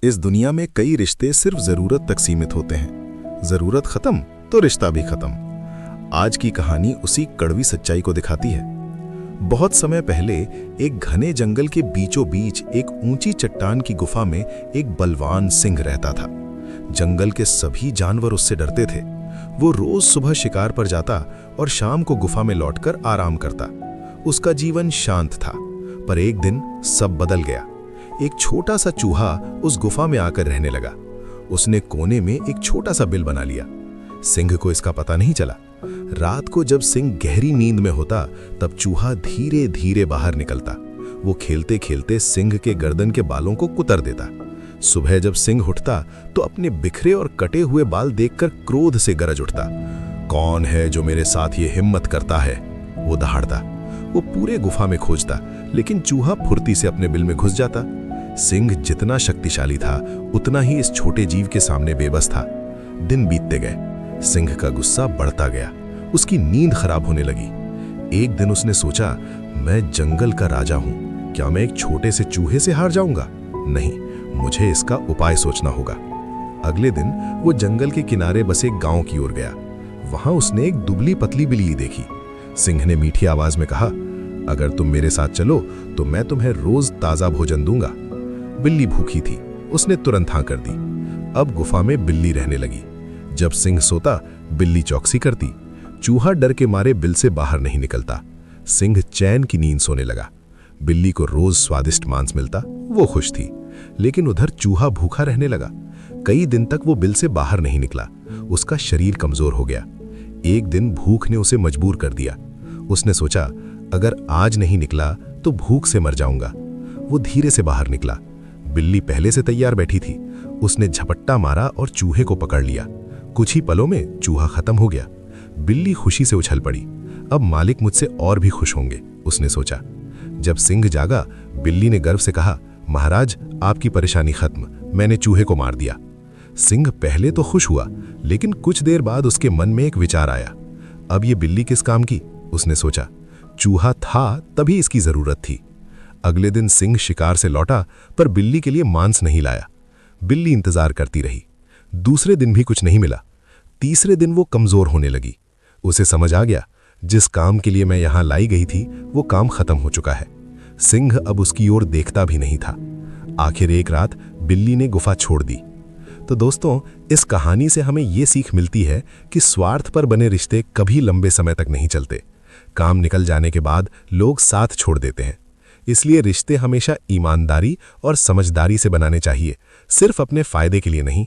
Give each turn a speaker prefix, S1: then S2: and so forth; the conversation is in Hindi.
S1: इस दुनिया में कई रिश्ते सिर्फ जरूरत तक सीमित होते हैं। जरूरत खत्म तो रिश्ता भी खत्म। आज की कहानी उसी कड़वी सच्चाई को दिखाती है। बहुत समय पहले एक घने जंगल के बीचों बीच एक ऊंची चट्टान की गुफा में एक बलवान सिंह रहता था। जंगल के सभी जानवर उससे डरते थे। वो रोज सुबह शिकार पर जाता और शाम को गुफा में लौटकर आराम करता। उसका जीवन शांत था, पर एक दिन सब बदल गया। एक छोटा सा चूहा उस गुफा में आकर रहने लगा। उसने कोने में एक छोटा सा बिल बना लिया। सिंह को इसका पता नहीं चला। रात को जब सिंह गहरी नींद में होता, तब चूहा धीरे धीरे बाहर निकलता। वो खेलते खेलते सिंह के गर्दन के बालों को कुतर देता। सुबह जब सिंह उठता तो अपने बिखरे और कटे हुए बाल देखकर क्रोध से गरज उठता। कौन है जो मेरे साथ ये हिम्मत करता है? वो दहाड़ता। वो पूरे गुफा में खोजता, लेकिन चूहा फुर्ती से अपने बिल में घुस जाता। सिंह जितना शक्तिशाली था, उतना ही इस छोटे जीव के सामने बेबस था। दिन बीतते गए। सिंह का गुस्सा बढ़ता गया। उसकी नींद खराब होने लगी। एक दिन उसने सोचा, मैं जंगल का राजा हूं, क्या मैं एक छोटे से चूहे से हार जाऊंगा? नहीं, मुझे इसका उपाय सोचना होगा। अगले दिन वो जंगल के किनारे बसे गांव की ओर गया। वहां उसने एक दुबली पतली बिल्ली देखी। सिंह ने मीठी आवाज में कहा, अगर तुम मेरे साथ चलो तो मैं तुम्हें रोज ताजा भोजन दूंगा। बिल्ली भूखी थी। उसने तुरंत हाँ कर दी। अब गुफा में बिल्ली रहने लगी। जब सिंह सोता, बिल्ली चौकसी करती। चूहा डर के मारे बिल से बाहर नहीं निकलता। सिंह चैन की नींद सोने लगा। बिल्ली को रोज स्वादिष्ट मांस मिलता, वो खुश थी। लेकिन उधर चूहा भूखा रहने लगा। कई दिन तक वो बिल से बाहर नहीं निकला। उसका शरीर कमजोर हो गया। एक दिन भूख ने उसे मजबूर कर दिया। उसने सोचा, अगर आज नहीं निकला तो भूख से मर जाऊंगा। वो धीरे से बाहर निकला। बिल्ली पहले से तैयार बैठी थी। उसने झपट्टा मारा और चूहे को पकड़ लिया। कुछ ही पलों में चूहा खत्म हो गया। बिल्ली खुशी से उछल पड़ी। अब मालिक मुझसे और भी खुश होंगे, उसने सोचा। जब सिंह जागा, बिल्ली ने गर्व से कहा, महाराज, आपकी परेशानी खत्म, मैंने चूहे को मार दिया। सिंह पहले तो खुश हुआ, लेकिन कुछ देर बाद उसके मन में एक विचार आया। अब ये बिल्ली किस काम की? उसने सोचा। चूहा था तभी इसकी जरूरत थी। अगले दिन सिंह शिकार से लौटा, पर बिल्ली के लिए मांस नहीं लाया। बिल्ली इंतजार करती रही। दूसरे दिन भी कुछ नहीं मिला। तीसरे दिन वो कमजोर होने लगी। उसे समझ आ गया, जिस काम के लिए मैं यहां लाई गई थी वो काम खत्म हो चुका है। सिंह अब उसकी ओर देखता भी नहीं था। आखिर एक रात बिल्ली ने गुफा छोड़ दी। तो दोस्तों, इस कहानी से हमें ये सीख मिलती है कि स्वार्थ पर बने रिश्ते कभी लंबे समय तक नहीं चलते। काम निकल जाने के बाद लोग साथ छोड़ देते हैं। इसलिए रिश्ते हमेशा ईमानदारी और समझदारी से बनाने चाहिए, सिर्फ अपने फायदे के लिए नहीं।